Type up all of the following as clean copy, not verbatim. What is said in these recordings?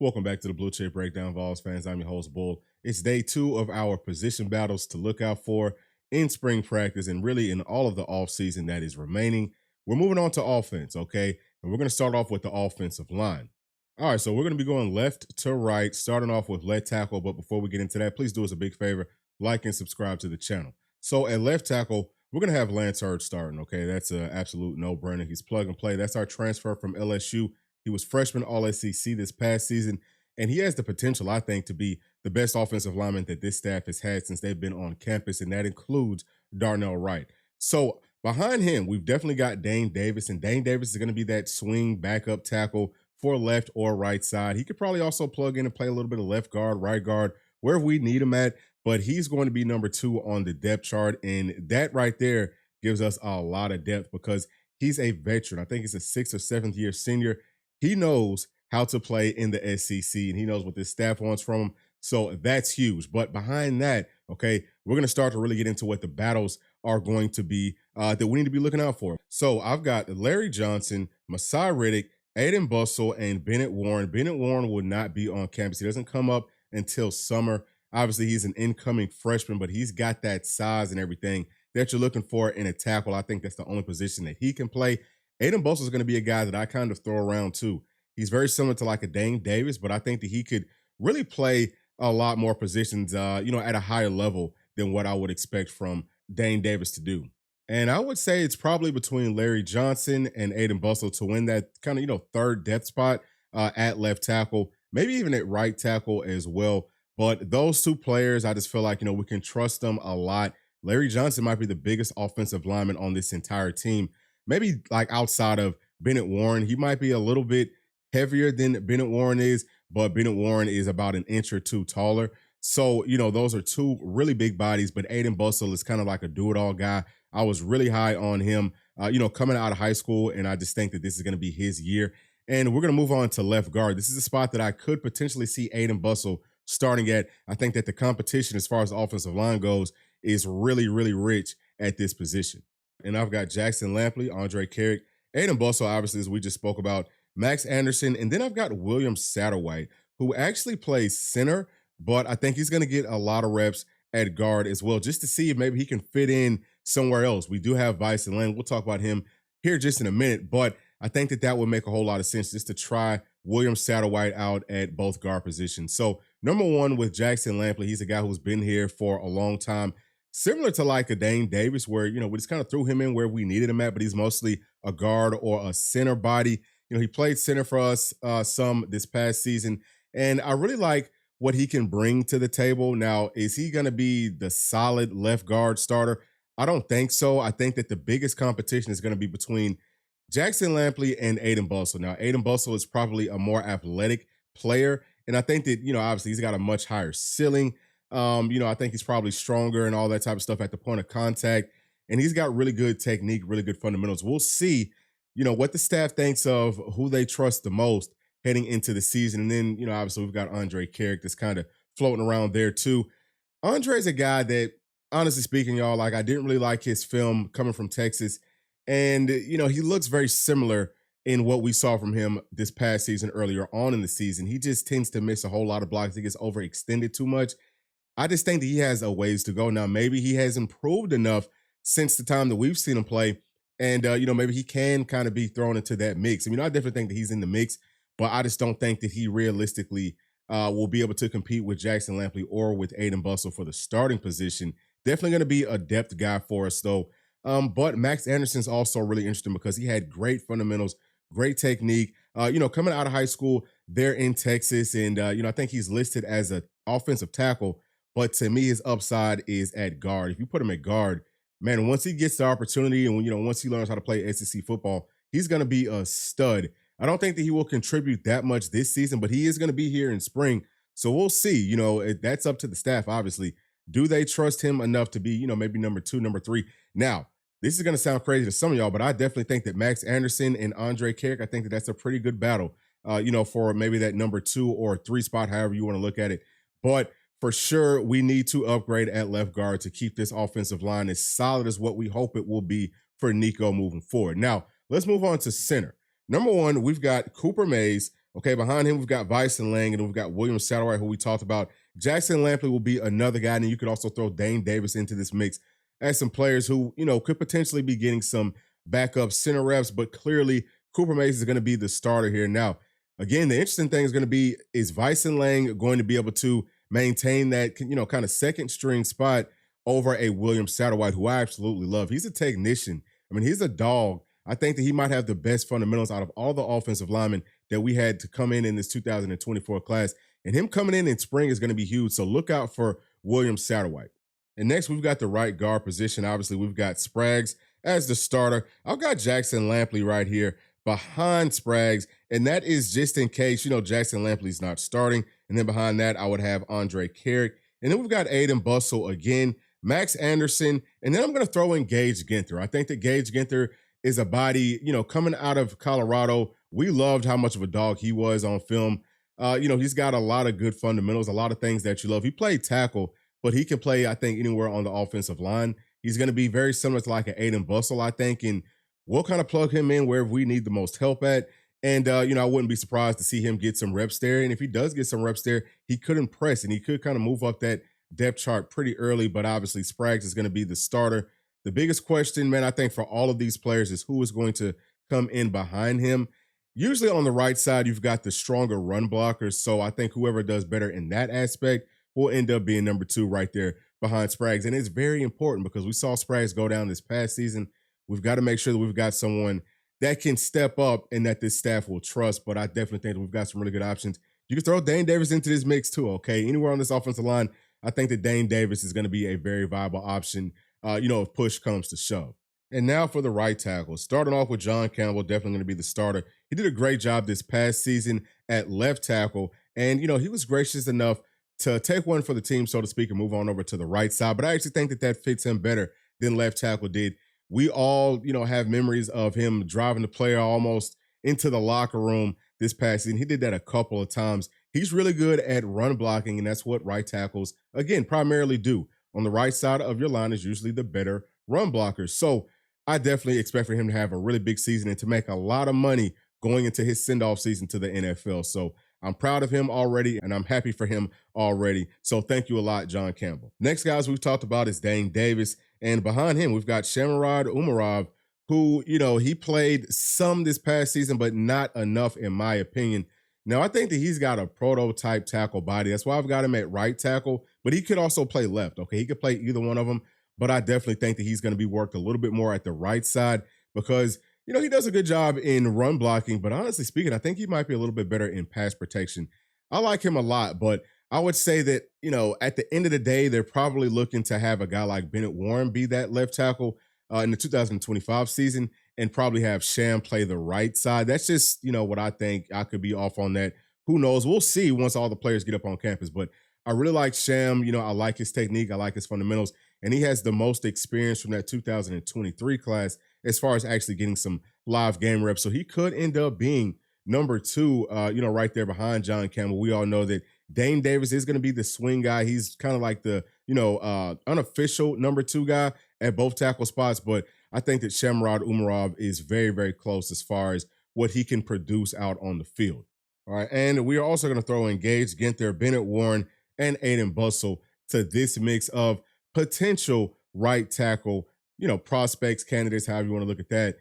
Welcome back to the Bluechip Breakdown, Vols fans. I'm your host, Bull. It's day 2 of our position battles to look out for in spring practice and really in all of the offseason that is remaining. We're moving on to offense, okay? And we're going to start off with the offensive line. All right, so we're going to be going left to right, starting off with left tackle. But before we get into that, please do us a big favor, like and subscribe to the channel. So at left tackle, we're going to have Lance Hurd starting, okay? That's an absolute no-brainer. He's plug and play. That's our transfer from LSU. He was freshman All-SEC this past season, and he has the potential, I think, to be the best offensive lineman that this staff has had since they've been on campus, and that includes Darnell Wright. So behind him, we've definitely got Dane Davis, and Dane Davis is going to be that swing backup tackle for left or right side. He could probably also plug in and play a little bit of left guard, right guard, wherever we need him at, but he's going to be number 2 on the depth chart, and that right there gives us a lot of depth because he's a veteran. I think he's a 6th or 7th year senior. He knows how to play in the SEC, and he knows what this staff wants from him. So that's huge. But behind that, okay, we're going to start to really get into what the battles are going to be that we need to be looking out for. So I've got Larry Johnson, Masai Riddick, Aiden Bustle, and Bennett Warren. Bennett Warren will not be on campus. He doesn't come up until summer. Obviously, he's an incoming freshman, but he's got that size and everything that you're looking for in a tackle. I think that's the only position that he can play. Aiden Bustle is going to be a guy that I kind of throw around too. He's very similar to like a Dane Davis, but I think that he could really play a lot more positions, at a higher level than what I would expect from Dane Davis to do. And I would say it's probably between Larry Johnson and Aiden Bustle to win that kind of, third depth spot at left tackle, maybe even at right tackle as well. But those two players, I just feel like, we can trust them a lot. Larry Johnson might be the biggest offensive lineman on this entire team. Maybe like outside of Bennett Warren, he might be a little bit heavier than Bennett Warren is, but Bennett Warren is about an inch or two taller. So, those are two really big bodies, but Aiden Bustle is kind of like a do-it-all guy. I was really high on him, coming out of high school, and I just think that this is going to be his year. And we're going to move on to left guard. This is a spot that I could potentially see Aiden Bustle starting at. I think that the competition as far as the offensive line goes is really, really rich at this position. And I've got Jackson Lampley, Andre Carrick, Aiden Bustle, obviously, as we just spoke about, Max Anderson, and then I've got William Satterwhite, who actually plays center, but I think he's going to get a lot of reps at guard as well, just to see if maybe he can fit in somewhere else. We do have Bison Lang. We'll talk about him here just in a minute, but I think that that would make a whole lot of sense just to try William Satterwhite out at both guard positions. So number 1 with Jackson Lampley, he's a guy who's been here for a long time. Similar to like a Dane Davis where, we just kind of threw him in where we needed him at, but he's mostly a guard or a center body. He played center for us some this past season, and I really like what he can bring to the table. Now, is he going to be the solid left guard starter? I don't think so. I think that the biggest competition is going to be between Jackson Lampley and Aiden Bustle. Now, Aiden Bustle is probably a more athletic player, and I think that, obviously he's got a much higher ceiling. I think he's probably stronger and all that type of stuff at the point of contact. And he's got really good technique, really good fundamentals. We'll see, what the staff thinks of who they trust the most heading into the season. And then, obviously we've got Andre Carrick that's kind of floating around there too. Andre's a guy that, honestly speaking, y'all, like I didn't really like his film coming from Texas. And, he looks very similar in what we saw from him this past season earlier on in the season. He just tends to miss a whole lot of blocks. He gets overextended too much. I just think that he has a ways to go. Now, maybe he has improved enough since the time that we've seen him play. And, maybe he can kind of be thrown into that mix. I mean, I definitely think that he's in the mix, but I just don't think that he realistically will be able to compete with Jackson Lampley or with Aiden Bustle for the starting position. Definitely going to be a depth guy for us, though. But Max Anderson's also really interesting because he had great fundamentals, great technique. Coming out of high school there in Texas. And, I think he's listed as an offensive tackle. But to me, his upside is at guard. If you put him at guard, man, once he gets the opportunity and once he learns how to play SEC football, he's going to be a stud. I don't think that he will contribute that much this season, but he is going to be here in spring. So we'll see. That's up to the staff, obviously. Do they trust him enough to be, maybe number 2, number 3? Now, this is going to sound crazy to some of y'all, but I definitely think that Max Anderson and Andre Carrick, I think that that's a pretty good battle, for maybe that number 2 or 3 spot, however you want to look at it. But for sure, we need to upgrade at left guard to keep this offensive line as solid as what we hope it will be for Nico moving forward. Now, let's move on to center. Number 1, we've got Cooper Mays, Okay, behind him, we've got Bison Lang, and we've got William Satterwhite, who we talked about. Jackson Lampley will be another guy, and you could also throw Dane Davis into this mix as some players who, could potentially be getting some backup center reps, but clearly Cooper Mays is going to be the starter here. Now, again, the interesting thing is going to be, is Bison Lang going to be able to maintain that, kind of second string spot over a William Satterwhite, who I absolutely love. He's a technician. I mean, he's a dog. I think that he might have the best fundamentals out of all the offensive linemen that we had to come in this 2024 class. And him coming in spring is going to be huge. So look out for William Satterwhite. And next, we've got the right guard position. Obviously, we've got Spraggs as the starter. I've got Jackson Lampley right here behind Spraggs. And that is just in case, Jackson Lampley's not starting. And then behind that, I would have Andre Carrick. And then we've got Aiden Bustle again, Max Anderson. And then I'm going to throw in Gage Ginther. I think that Gage Ginther is a body, coming out of Colorado. We loved how much of a dog he was on film. He's got a lot of good fundamentals, a lot of things that you love. He played tackle, but he can play, I think, anywhere on the offensive line. He's going to be very similar to like an Aiden Bustle, I think, and we'll kind of plug him in wherever we need the most help at. And, I wouldn't be surprised to see him get some reps there. And if he does get some reps there, he could impress and he could kind of move up that depth chart pretty early. But obviously, Spraggs is going to be the starter. The biggest question, man, I think for all of these players is who is going to come in behind him. Usually on the right side, you've got the stronger run blockers. So I think whoever does better in that aspect will end up being number 2 right there behind Spraggs. And it's very important because we saw Spraggs go down this past season. We've got to make sure that we've got someone that can step up and that this staff will trust. But I definitely think that we've got some really good options. You can throw Dane Davis into this mix too, okay? Anywhere on this offensive line, I think that Dane Davis is going to be a very viable option, if push comes to shove. And now for the right tackle. Starting off with John Campbell, definitely going to be the starter. He did a great job this past season at left tackle. And, he was gracious enough to take one for the team, so to speak, and move on over to the right side. But I actually think that fits him better than left tackle did. We all, have memories of him driving the player almost into the locker room this past season. He did that a couple of times. He's really good at run blocking, and that's what right tackles, again, primarily do. On the right side of your line is usually the better run blockers. So I definitely expect for him to have a really big season and to make a lot of money going into his send-off season to the NFL. So I'm proud of him already, and I'm happy for him already. So thank you a lot, John Campbell. Next, guys, we've talked about is Dane Davis. And behind him, we've got Shamarad Umarov, who, he played some this past season, but not enough, in my opinion. Now, I think that he's got a prototype tackle body. That's why I've got him at right tackle, but he could also play left, okay? He could play either one of them, but I definitely think that he's going to be worked a little bit more at the right side because, he does a good job in run blocking, but honestly speaking, I think he might be a little bit better in pass protection. I like him a lot, but I would say that, at the end of the day, they're probably looking to have a guy like Bennett Warren be that left tackle in the 2025 season and probably have Sham play the right side. That's just, what I think. I could be off on that. Who knows? We'll see once all the players get up on campus, but I really like Sham. I like his technique. I like his fundamentals, and he has the most experience from that 2023 class as far as actually getting some live game reps. So he could end up being number 2, right there behind John Campbell. We all know that Dane Davis is going to be the swing guy. He's kind of like the, unofficial number 2 guy at both tackle spots. But I think that Shamrad Umarov is very, very close as far as what he can produce out on the field. All right. And we are also going to throw in Gage Ginther, Bennett Warren, and Aiden Bustle to this mix of potential right tackle, prospects, candidates, however you want to look at that.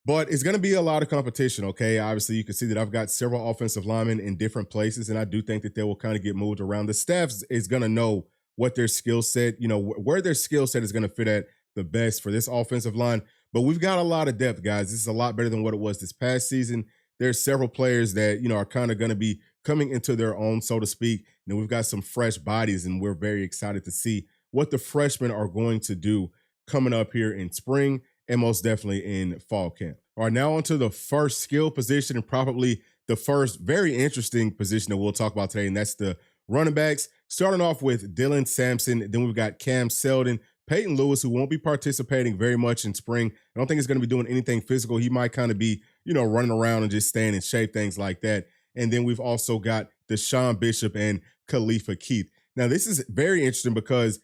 But it's going to be a lot of competition, okay? Obviously, you can see that I've got several offensive linemen in different places, and I do think that they will kind of get moved around. The staff is going to know what their skill set, where their skill set is going to fit at the best for this offensive line. But we've got a lot of depth, guys. This is a lot better than what it was this past season. There's several players that, are kind of going to be coming into their own, so to speak. We've got some fresh bodies, and we're very excited to see what the freshmen are going to do coming up here in spring and most definitely in fall camp. All right, now on to the first skill position and probably the first very interesting position that we'll talk about today, and that's the running backs. Starting off with Dylan Sampson, then we've got Cam Selden, Peyton Lewis, who won't be participating very much in spring. I don't think he's going to be doing anything physical. He might kind of be, running around and just staying in shape, things like that. And then we've also got Deshaun Bishop and Khalifa Keith. Now, this is very interesting because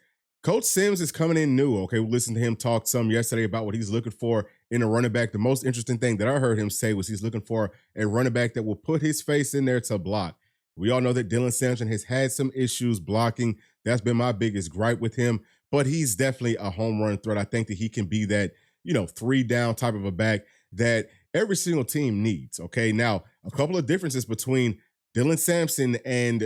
Coach Sims is coming in new. Okay, we listened to him talk some yesterday about what he's looking for in a running back. The most interesting thing that I heard him say was he's looking for a running back that will put his face in there to block. We all know that Dylan Sampson has had some issues blocking. That's been my biggest gripe with him, but he's definitely a home run threat. I think that he can be that, 3 down type of a back that every single team needs. Okay, now a couple of differences between Dylan Sampson and,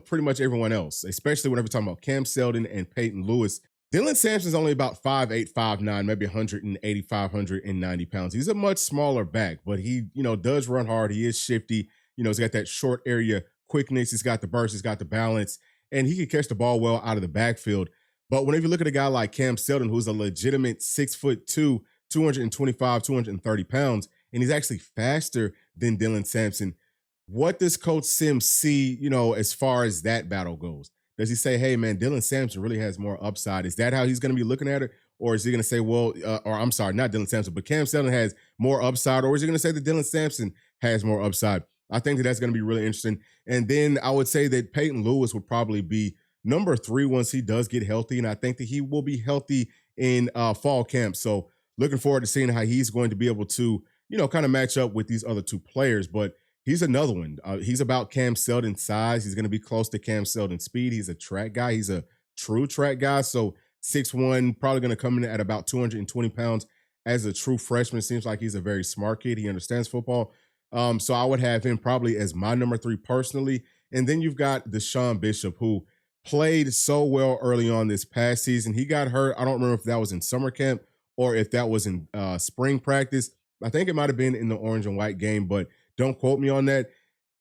pretty much everyone else, especially whenever we're talking about Cam Seldon and Peyton Lewis. Dylan Sampson's only about 5'8", 5'9", maybe 185, 190 pounds. He's a much smaller back, but he, does run hard. He is shifty. He's got that short area quickness. He's got the burst. He's got the balance, and he can catch the ball well out of the backfield. But whenever you look at a guy like Cam Seldon, who's a legitimate 6'2", 225, 230 pounds, and he's actually faster than Dylan Sampson, what does Coach Sims see, as far as that battle goes? Does he say, hey, man, Dylan Sampson really has more upside? Is that how he's going to be looking at it? Or is he going to say, well, or I'm sorry, not Dylan Sampson, but Cam Seldon has more upside? Or is he going to say that Dylan Sampson has more upside? I think that that's going to be really interesting. And then I would say that Peyton Lewis would probably be number 3 once he does get healthy. And I think that he will be healthy in fall camp. So looking forward to seeing how he's going to be able to, kind of match up with these other 2 players. But he's another one. He's about Cam Seldon's size. He's going to be close to Cam Seldon's speed. He's a track guy. He's a true track guy. So 6'1", probably going to come in at about 220 pounds as a true freshman. Seems like he's a very smart kid. He understands football. So I would have him probably as my number 3 personally. And then you've got Deshaun Bishop, who played so well early on this past season. He got hurt. I don't remember if that was in summer camp or if that was in spring practice. I think it might have been in the orange and white game, but don't quote me on that.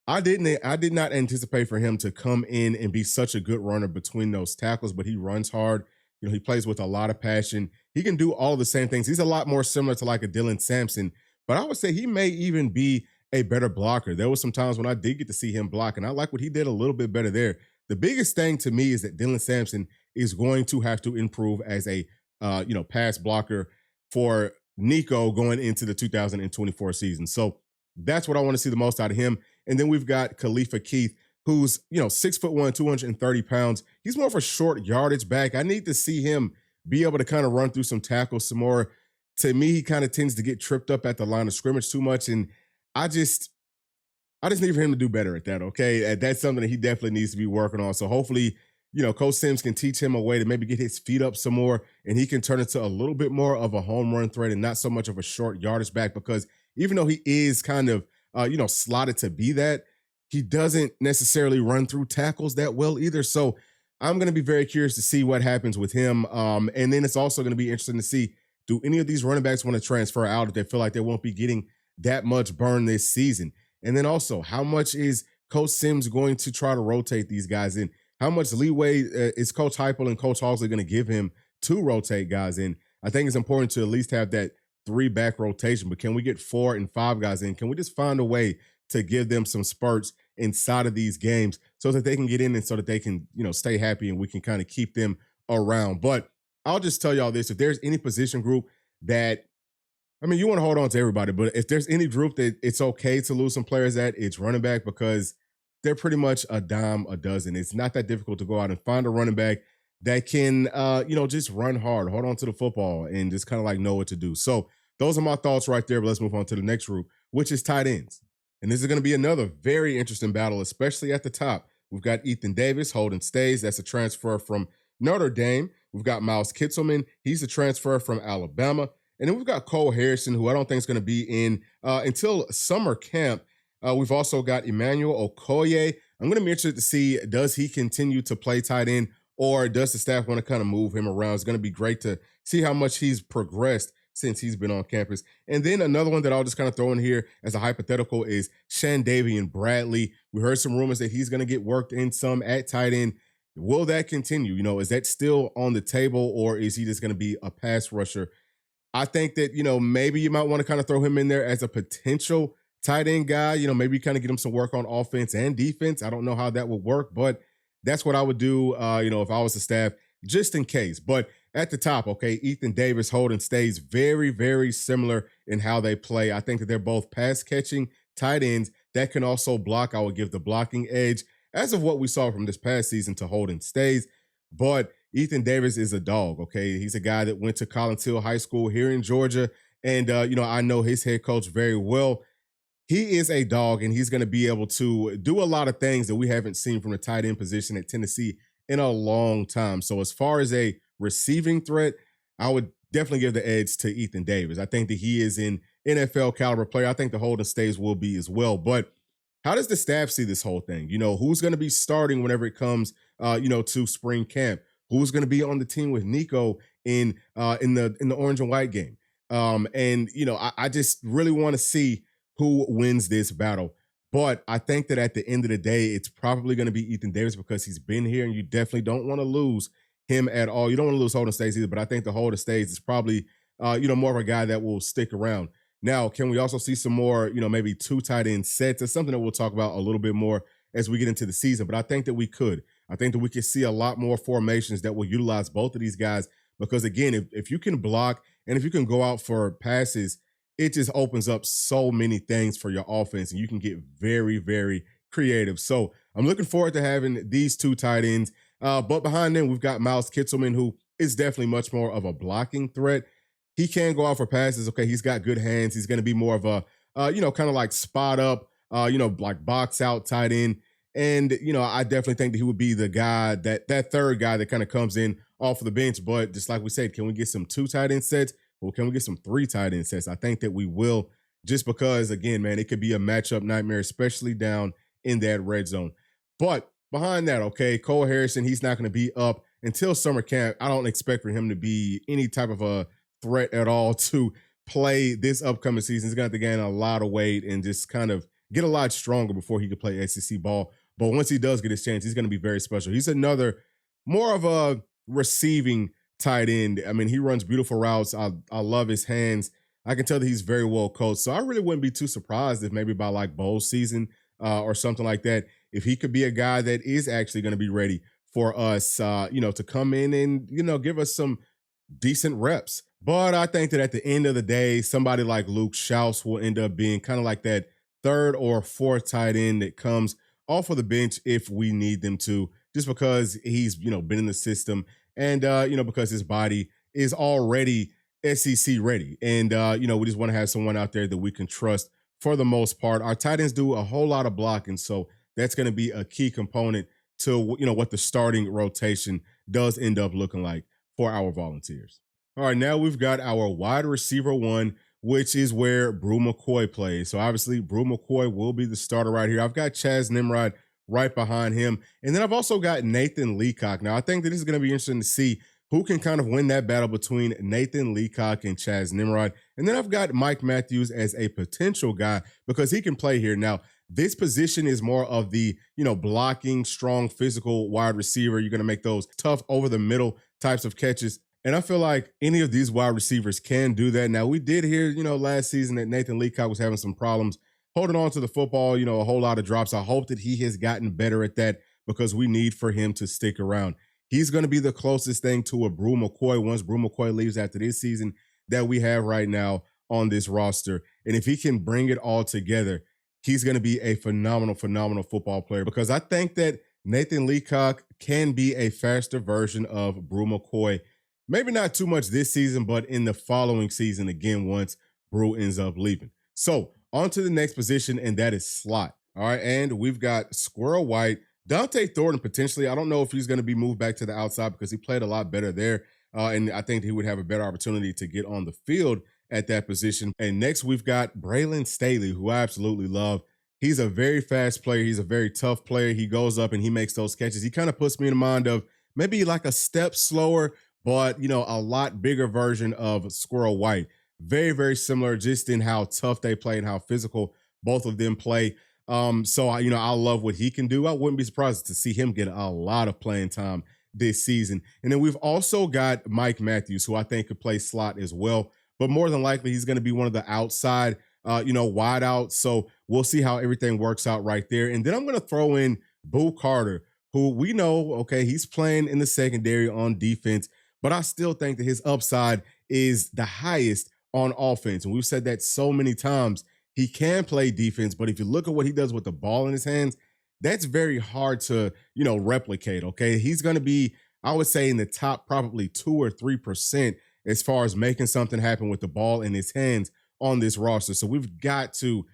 I did not anticipate for him to come in and be such a good runner between those tackles, but he runs hard. He plays with a lot of passion. He can do all the same things. He's a lot more similar to like a Dylan Sampson, but I would say he may even be a better blocker. There was some times when I did get to see him block, and I like what he did a little bit better there. The biggest thing to me is that Dylan Sampson is going to have to improve as a pass blocker for Nico going into the 2024 season. So that's what I want to see the most out of him. And then we've got Khalifa Keith, who's 6'1", 230 pounds. He's more of a short yardage back. I need to see him be able to kind of run through some tackles some more. To me, he kind of tends to get tripped up at the line of scrimmage too much, and I just need for him to do better at that. Okay, that's something that he definitely needs to be working on. So hopefully, Coach Sims can teach him a way to maybe get his feet up some more, and he can turn into a little bit more of a home run threat and not so much of a short yardage back, because even though he is kind of, slotted to be that, he doesn't necessarily run through tackles that well either. So I'm going to be very curious to see what happens with him. And then it's also going to be interesting to see, do any of these running backs want to transfer out if they feel like they won't be getting that much burn this season? And then also, how much is Coach Sims going to try to rotate these guys in? How much leeway is Coach Heupel and Coach Halsley going to give him to rotate guys in? I think it's important to at least have that 3-back rotation, but can we get 4 and 5 guys in? Can we just find a way to give them some spurts inside of these games so that they can get in and so that they can, stay happy and we can kind of keep them around? But I'll just tell y'all this: if there's any position group that, you want to hold on to everybody, but if there's any group that it's okay to lose some players at, it's running back, because they're pretty much a dime a dozen. It's not that difficult to go out and find a running back that can, just run hard, hold on to the football, and just kind of like know what to do. So those are my thoughts right there. But let's move on to the next group, which is tight ends. And this is going to be another very interesting battle, especially at the top. We've got Ethan Davis, Holden Stays. That's a transfer from Notre Dame. We've got Miles Kitselman. He's a transfer from Alabama. And then we've got Cole Harrison, who I don't think is going to be in until summer camp. We've also got Emmanuel Okoye. I'm going to be interested to see, does he continue to play tight end, or does the staff want to kind of move him around? It's going to be great to see how much he's progressed since he's been on campus. And then another one that I'll just kind of throw in here as a hypothetical is Shandavian Bradley. We heard some rumors that he's going to get worked in some at tight end. Will that continue? Is that still on the table, or is he just going to be a pass rusher? I think that, maybe you might want to kind of throw him in there as a potential tight end guy. Maybe kind of get him some work on offense and defense. I don't know how that would work, but that's what I would do, if I was the staff, just in case. But at the top, okay, Ethan Davis, Holden Stays, very, very similar in how they play. I think that they're both pass-catching tight ends that can also block. I would give the blocking edge as of what we saw from this past season to Holden Stays. But Ethan Davis is a dog. Okay, he's a guy that went to Collins Hill High School here in Georgia, and I know his head coach very well. He is a dog, and he's going to be able to do a lot of things that we haven't seen from the tight end position at Tennessee in a long time. So, as far as a receiving threat, I would definitely give the edge to Ethan Davis. I think that he is an NFL caliber player. I think the Holden Stays will be as well. But how does the staff see this whole thing? Who's going to be starting whenever it comes, to spring camp? Who's going to be on the team with Nico in the orange and white game? I just really want to see who wins this battle. But I think that at the end of the day, it's probably going to be Ethan Davis because he's been here, and you definitely don't want to lose him at all. You don't want to lose Holden Stays either, but I think the Holden Stays is probably, more of a guy that will stick around. Now, can we also see some more, maybe two tight end sets? It's something that we'll talk about a little bit more as we get into the season, but I think that we could. I think that we could see a lot more formations that will utilize both of these guys because, again, if you can block and if you can go out for passes, it just opens up so many things for your offense, and you can get very, very creative. So I'm looking forward to having these two tight ends. But behind them, we've got Miles Kitselman, who is definitely much more of a blocking threat. He can go out for passes. Okay, he's got good hands. He's going to be more of a, kind of like spot up, like box out tight end. And, I definitely think that he would be the guy, that third guy that kind of comes in off of the bench. But just like we said, can we get some two tight end sets? Or can we get some three tight end sets? I think that we will, just because, again, man, it could be a matchup nightmare, especially down in that red zone. But behind that, okay, Cole Harrison, he's not going to be up until summer camp. I don't expect for him to be any type of a threat at all to play this upcoming season. He's going to have to gain a lot of weight and just kind of get a lot stronger before he can play SEC ball. But once he does get his chance, he's going to be very special. He's another more of a receiving tight end. I mean, he runs beautiful routes. I love his hands. I can tell that he's very well coached. So I really wouldn't be too surprised if maybe by like bowl season or something like that, if he could be a guy that is actually going to be ready for us, to come in and, give us some decent reps. But I think that at the end of the day, somebody like Luke Schaus will end up being kind of like that third or fourth tight end that comes off of the bench if we need them to, just because he's, been in the system and, because his body is already SEC ready. And, we just want to have someone out there that we can trust for the most part. Our tight ends do a whole lot of blocking, so that's going to be a key component to, what the starting rotation does end up looking like for our Volunteers. All right, now we've got our wide receiver one, which is where Bru McCoy plays. So obviously, Bru McCoy will be the starter right here. I've got Chaz Nimrod right behind him. And then I've also got Nathan Leacock. Now, I think that this is going to be interesting to see who can kind of win that battle between Nathan Leacock and Chaz Nimrod. And then I've got Mike Matthews as a potential guy because he can play here. Now, this position is more of the, blocking, strong, physical wide receiver. You're going to make those tough over the middle types of catches. And I feel like any of these wide receivers can do that. Now, we did hear, last season that Nathan Leacock was having some problems holding on to the football, a whole lot of drops. I hope that he has gotten better at that because we need for him to stick around. He's going to be the closest thing to a Bru McCoy once Bru McCoy leaves after this season that we have right now on this roster. And if he can bring it all together, he's going to be a phenomenal, phenomenal football player because I think that Nathan Leacock can be a faster version of Bru McCoy. Maybe not too much this season, but in the following season, again, once Bru ends up leaving. So on to the next position, and that is slot. All right, and we've got Squirrel White. Dante Thornton, potentially. I don't know if he's going to be moved back to the outside because he played a lot better there, and I think he would have a better opportunity to get on the field at that position. And next, we've got Braylon Staley, who I absolutely love. He's a very fast player. He's a very tough player. He goes up and he makes those catches. He kind of puts me in the mind of maybe like a step slower, but, a lot bigger version of Squirrel White. Very, very similar just in how tough they play and how physical both of them play. So I love what he can do. I wouldn't be surprised to see him get a lot of playing time this season. And then we've also got Mike Matthews, who I think could play slot as well, but more than likely he's going to be one of the outside, wide outs. So we'll see how everything works out right there. And then I'm going to throw in Boo Carter, who we know, okay, he's playing in the secondary on defense, but I still think that his upside is the highest on offense. And we've said that so many times. He can play defense, but if you look at what he does with the ball in his hands, that's very hard to, replicate, okay? He's going to be, I would say in the top probably 2 or 3% as far as making something happen with the ball in his hands on this roster. So we've got to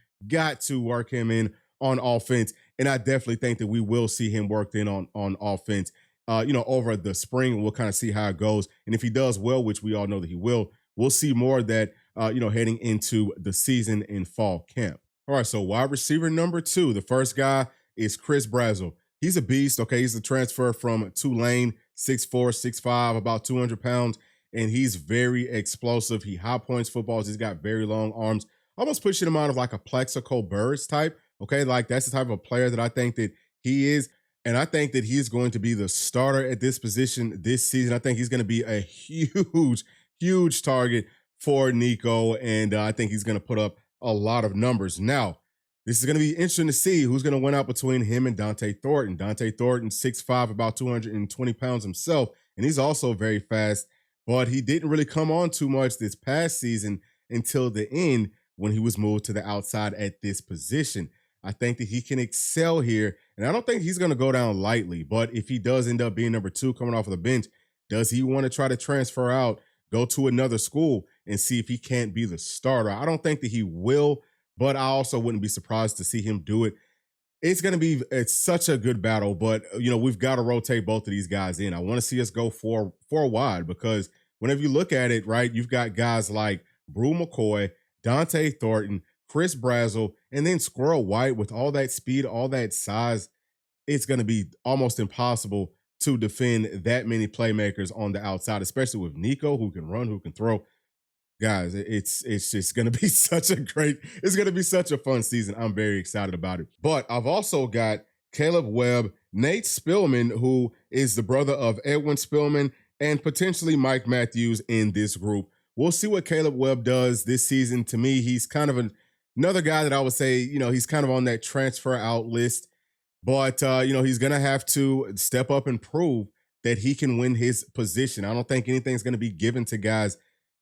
work him in on offense. And I definitely think that we will see him worked in on offense, over the spring. We'll kind of see how it goes. And if he does well, which we all know that he will, we'll see more of that, heading into the season in fall camp. All right, so wide receiver number 2, the first guy is Chris Brazzell. He's a beast. Okay, he's a transfer from Tulane, 6'4", 6'5", about 200 pounds, and he's very explosive. He high points footballs. He's got very long arms, almost pushing him out of like a Plexico Birds type. Okay, like that's the type of player that I think that he is. And I think that he's going to be the starter at this position this season. I think he's going to be a huge, huge target for Nico. And I think he's going to put up a lot of numbers. Now, this is going to be interesting to see who's going to win out between him and Dante Thornton. Dante Thornton, 6'5", about 220 pounds himself. And he's also very fast, but he didn't really come on too much this past season until the end when he was moved to the outside at this position. I think that he can excel here, and I don't think he's going to go down lightly. But if he does end up being number 2 coming off of the bench, does he want to try to transfer out, go to another school, and see if he can't be the starter? I don't think that he will, but I also wouldn't be surprised to see him do it. It's such a good battle, but we've got to rotate both of these guys in. I want to see us go four wide, because whenever you look at it, right, you've got guys like Brew McCoy, Dante Thornton, Chris Brazzell, and then Squirrel White with all that speed, all that size. It's going to be almost impossible to defend that many playmakers on the outside, especially with Nico, who can run, who can throw. Guys, it's just going to be it's going to be such a fun season. I'm very excited about it. But I've also got Caleb Webb, Nate Spillman, who is the brother of Edwin Spillman, and potentially Mike Matthews in this group. We'll see what Caleb Webb does this season. To me, he's kind of another guy that I would say, he's kind of on that transfer out list. But, he's going to have to step up and prove that he can win his position. I don't think anything's going to be given to guys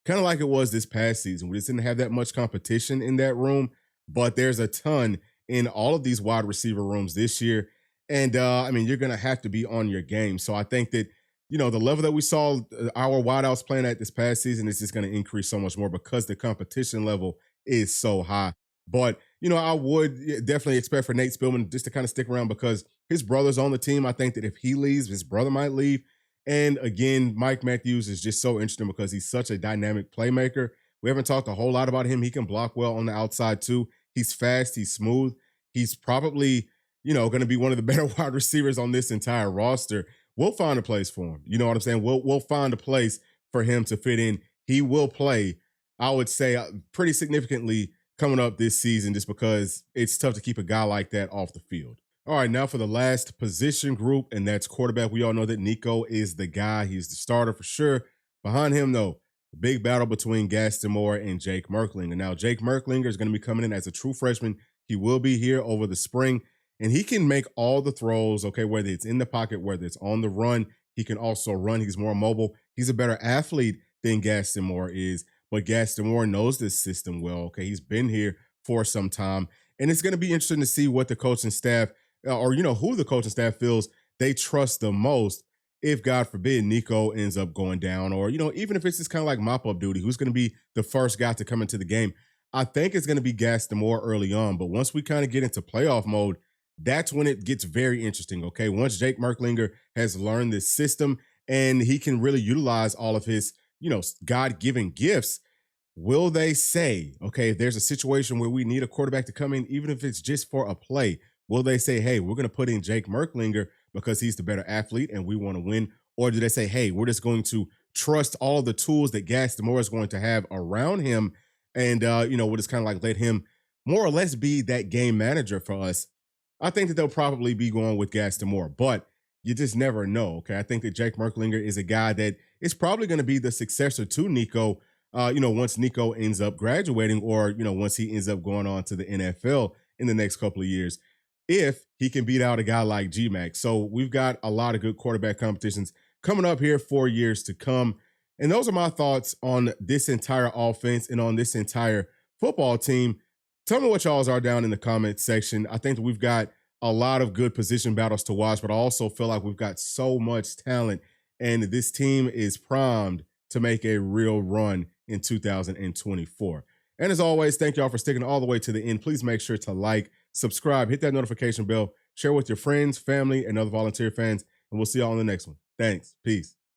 kind of like it was this past season. We just didn't have that much competition in that room, but there's a ton in all of these wide receiver rooms this year. And, you're going to have to be on your game. So I think that, the level that we saw our wideouts playing at this past season is just going to increase so much more because the competition level is so high. But, I would definitely expect for Nate Spillman just to kind of stick around because his brother's on the team. I think that if he leaves, his brother might leave. And again, Mike Matthews is just so interesting because he's such a dynamic playmaker. We haven't talked a whole lot about him. He can block well on the outside too. He's fast. He's smooth. He's probably, going to be one of the better wide receivers on this entire roster. We'll find a place for him. You know what I'm saying? We'll find a place for him to fit in. He will play, I would say, pretty significantly coming up this season just because it's tough to keep a guy like that off the field. All right, now for the last position group, and that's quarterback. We all know that Nico is the guy. He's the starter for sure. Behind him, though, the big battle between Gaston Moore and Jake Merklinger. Now, Jake Merklinger is going to be coming in as a true freshman. He will be here over the spring, and he can make all the throws, okay, whether it's in the pocket, whether it's on the run. He can also run. He's more mobile. He's a better athlete than Gaston Moore is, but Gaston Moore knows this system well, okay? He's been here for some time, and it's going to be interesting to see what the coaching staff or who the coaching staff feels they trust the most if, God forbid, Nico ends up going down, or even if it's just kind of like mop-up duty, who's going to be the first guy to come into the game. I think it's going to be Gaston Moore early on, but once we kind of get into playoff mode, that's when it gets very interesting, okay? Once Jake Merklinger has learned this system and he can really utilize all of his, God-given gifts, will they say, okay, if there's a situation where we need a quarterback to come in, even if it's just for a play, will they say, hey, we're going to put in Jake Merklinger because he's the better athlete and we want to win? Or do they say, hey, we're just going to trust all the tools that Gaston Moore is going to have around him and, we'll just kind of like let him more or less be that game manager for us? I think that they'll probably be going with Gaston Moore, but you just never know, okay? I think that Jake Merklinger is a guy that is probably going to be the successor to Nico, once Nico ends up graduating or, once he ends up going on to the NFL in the next couple of years, if he can beat out a guy like G-Mac. So we've got a lot of good quarterback competitions coming up here for years to come. And those are my thoughts on this entire offense and on this entire football team. Tell me what y'all's are down in the comments section. I think that we've got a lot of good position battles to watch, but I also feel like we've got so much talent and this team is primed to make a real run in 2024. And as always, thank y'all for sticking all the way to the end. Please make sure to like, subscribe, hit that notification bell, share with your friends, family, and other volunteer fans, and we'll see y'all on the next one. Thanks. Peace.